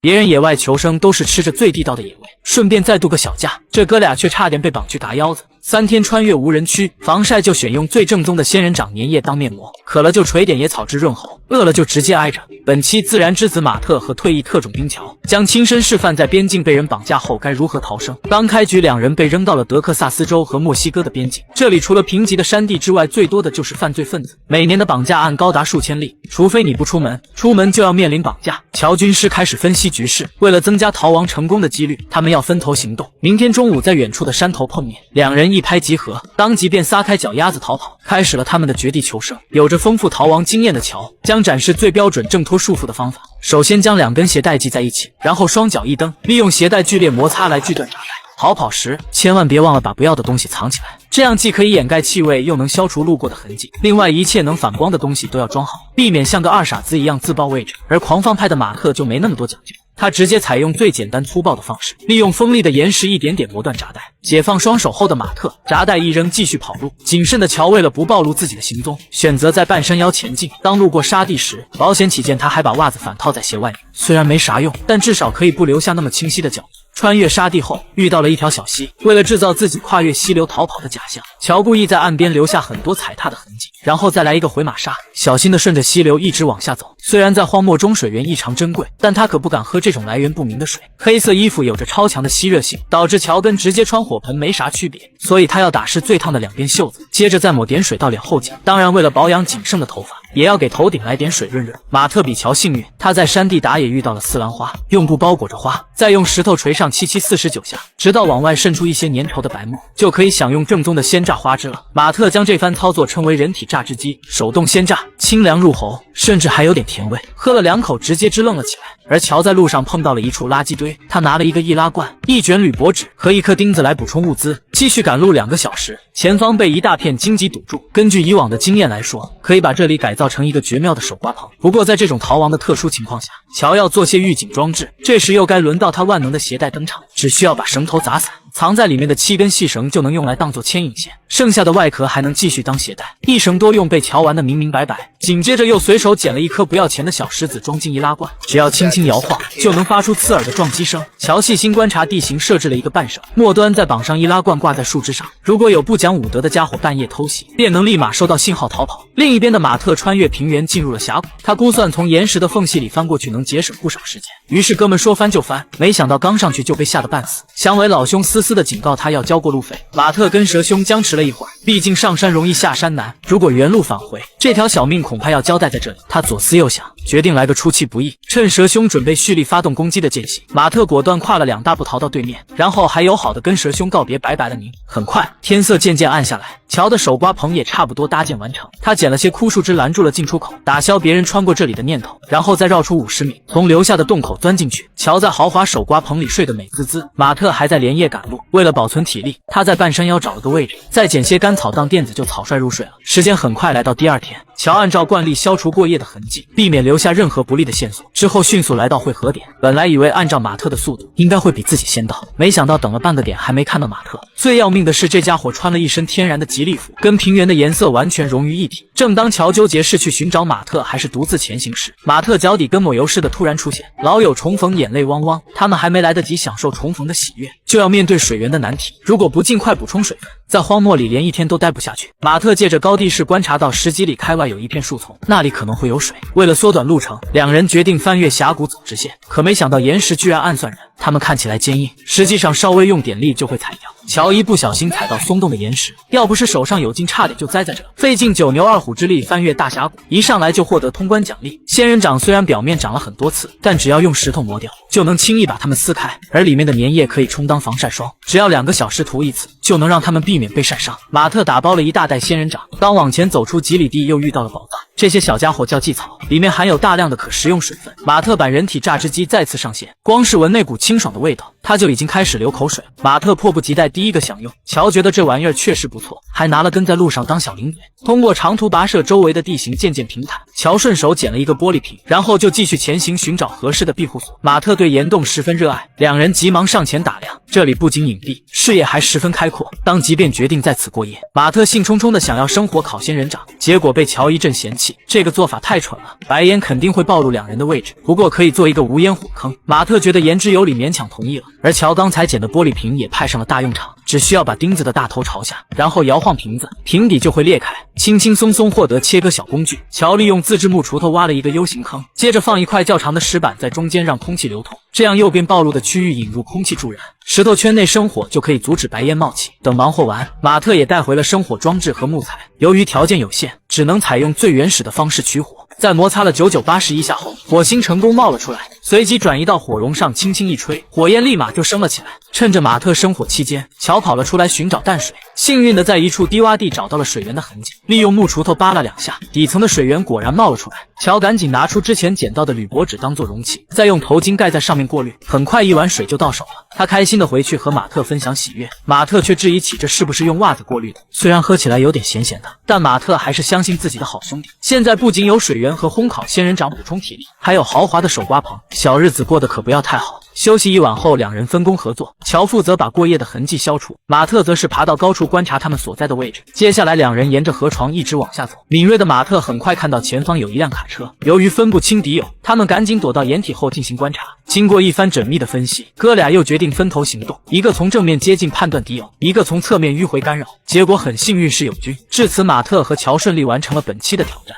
别人野外求生都是吃着最地道的野味，顺便再度个小假，这哥俩却差点被绑去打腰子。3天穿越无人区，防晒就选用最正宗的仙人掌粘液当面膜，渴了就垂点野草汁润喉，饿了就直接挨着。本期自然之子马特和退役特种兵乔将亲身示范在边境被人绑架后该如何逃生。刚开局，两人被扔到了德克萨斯州和墨西哥的边境，这里除了贫瘠的山地之外，最多的就是犯罪分子，每年的绑架案高达数千例，除非你不出门，出门就要面临绑架。乔军师开始分析局势，为了增加逃亡成功的几率，他们要分头行动。明天中午在远处的山头碰面，两人一拍即合，当即便撒开脚丫子逃跑，开始了他们的绝地求生。有着丰富逃亡经验的乔将展示最标准挣脱束缚的方法。首先将2根鞋带系在一起，然后双脚一蹬，利用鞋带剧烈摩擦来锯断闸带。逃跑时千万别忘了把不要的东西藏起来，这样既可以掩盖气味，又能消除路过的痕迹。另外，一切能反光的东西都要装好，避免像个二傻子一样自爆位置。而狂放派的马特就没那么多讲究，他直接采用最简单粗暴的方式，利用锋利的岩石一点点磨断闸带。解放双手后的马特，闸带一扔，继续跑路。谨慎的乔为了不暴露自己的行踪，选择在半山腰前进。当路过沙地时，保险起见，他还把袜子反套在鞋外面。虽然没啥用，但至少可以不留下那么清晰的脚印。穿越沙地后，遇到了一条小溪。为了制造自己跨越溪流逃跑的假象，乔故意在岸边留下很多踩踏的痕迹，然后再来一个回马刹，小心地顺着溪流一直往下走。虽然在荒漠中水源异常珍贵，但他可不敢喝这种来源不明的水。黑色衣服有着超强的吸热性，导致乔跟直接穿火盆没啥区别，所以他要打湿最烫的2边袖子，接着再抹点水到脸后颈。当然，为了保养仅剩的头发，也要给头顶来点水润润。马特比乔幸运，他在山地打野遇到了丝兰花，用布包裹着花，再用石头锤上749下，直到往外渗出一些粘稠的白沫，就可以享用正宗的鲜榨花汁了。马特将这番操作称为人体榨汁机，手动鲜榨，清凉入喉，甚至还有点甜味。喝了2口，直接支棱了起来。而乔在路上碰到了一处垃圾堆，他拿了一个易拉罐、1卷铝箔纸和1颗钉子来补充物资，继续赶路2个小时。前方被一大片荆棘堵住，根据以往的经验来说，可以把这里改造成一个绝妙的手刮棚。不过在这种逃亡的特殊情况下，乔要做些预警装置。这时又该轮到他万能的鞋带登场，只需要把绳头砸散，藏在里面的7根细绳就能用来当做牵引线，剩下的外壳还能继续当鞋带。一绳多用被乔玩得明明白白。紧接着又随手捡了一颗不要钱的小石子装进易拉罐，只要轻轻摇晃就能发出刺耳的撞击声。乔细心观察地形，设置了一个半绳，末端再绑上易拉罐挂在树枝上，如果有不讲武德的家伙半夜偷袭，便能立马收到信号逃跑。另一边的马特穿越平原进入了峡谷，他估算从岩石的缝隙里翻过去能节省不少时间，于是哥们说翻就翻，没想到刚上去就被吓得半死。响尾老兄丝丝的警告他要交过路费，马特跟蛇兄僵持了一会儿，毕竟上山容易下山难，如果原路返回，这条小命恐怕要交代在这里。他左思右想，决定来个出其不意。趁蛇兄准备蓄力发动攻击的间隙，马特果断跨了2大步逃到对面，然后还友好的跟蛇兄告别，拜拜了您。很快天色渐渐暗下来，乔的手刮棚也差不多搭建完成。他捡了些枯树枝拦住了进出口，打消别人穿过这里的念头，然后再绕出50米，从留下的洞口钻进去。乔在豪华手刮棚里睡得美滋滋，马特还在连夜赶路。为了保存体力，他在半山腰找了个位置，再捡些干草当垫子就草率入睡了。时间很快来到第2天，乔按照惯例消除过夜的痕迹，避免留下任何不利的线索，之后迅速来到汇合点。本来以为按照马特的速度应该会比自己先到，没想到等了半个点还没看到马特。最要命的是，这家伙穿了一身天然的吉利服，跟平原的颜色完全融于一体。正当乔纠结是去寻找马特还是独自前行时，马特脚底跟抹油似的突然出现，老友重逢眼泪汪汪。他们还没来得及享受重逢的喜悦，就要面对水源的难题。如果不尽快补充水分，在荒漠里连1天都待不下去。马特借着高地势观察到10几里开外有一片树丛，那里可能会有水。为了缩短路程，两人决定翻越峡谷走直线，可没想到岩石居然暗算人，它们看起来坚硬，实际上稍微用点力就会踩掉。乔一不小心踩到松动的岩石，要不是手上有劲，差点就栽在这。费尽9牛2虎之力翻越大峡谷，一上来就获得通关奖励。仙人掌虽然表面长了很多刺，但只要用石头磨掉，就能轻易把它们撕开，而里面的粘液可以充当防晒霜，只要2个小时涂一次，就能让它们避免被晒伤。马特打包了一大袋仙人掌，刚往前走出几里地，又遇到了宝藏。这些小家伙叫荠草，里面含有大量的可食用水分。马特版人体榨汁机再次上线，光是闻那股清爽的味道，他就已经开始流口水了。马特迫不及待第一个享用，乔觉得这玩意儿确实不错，还拿了根在路上当小零嘴。通过长途跋涉，周围的地形渐渐平坦，乔顺手捡了一个玻璃瓶，然后就继续前行，寻找合适的庇护所。马特对岩洞十分热爱，两人急忙上前打量，这里不仅隐蔽，视野还十分开阔。当即便决定在此过夜。马特兴冲冲的想要生火烤仙人掌，结果被乔一阵嫌弃，这个做法太蠢了，白烟肯定会暴露两人的位置。不过可以做一个无烟火坑。马特觉得言之有理，勉强同意了。而乔刚才捡的玻璃瓶也派上了大用场，只需要把钉子的大头朝下，然后摇晃瓶子，瓶底就会裂开，轻轻松松获得切割小工具。乔利用自制木锄头挖了一个 U 型坑，接着放一块较长的石板在中间，让空气流通，这样右边暴露的区域引入空气助燃，石头圈内生火就可以阻止白烟冒起。等忙活完，马特也带回了生火装置和木材。由于条件有限，只能采用最原始的方式取火。在摩擦了9981下后，火星成功冒了出来，随即转移到火绒上，轻轻一吹，火焰立马就升了起来。趁着马特生火期间，乔跑了出来寻找淡水，幸运的在一处低洼地找到了水源的痕迹，利用木锄头扒了2下，底层的水源果然冒了出来。乔赶紧拿出之前捡到的铝箔纸当做容器，再用头巾盖在上面过滤，很快一碗水就到手了。他开心的回去和马特分享喜悦，马特却质疑起这是不是用袜子过滤的。虽然喝起来有点咸咸的，但马特还是相信自己的好兄弟。现在不仅有水源和烘烤仙人掌补充体力，还有豪华的手刮棚，小日子过得可不要太好。休息一晚后，两人分工合作，乔负责把过夜的痕迹消除，马特则是爬到高处观察他们所在的位置。接下来两人沿着河床一直往下走，敏锐的马特很快看到前方有一辆卡车，由于分不清敌友，他们赶紧躲到掩体后进行观察。经过一番缜密的分析，哥俩又决定分头行动，一个从正面接近判断敌友，一个从侧面迂回干扰。结果很幸运是友军。至此，马特和乔顺利完成了本期的挑战。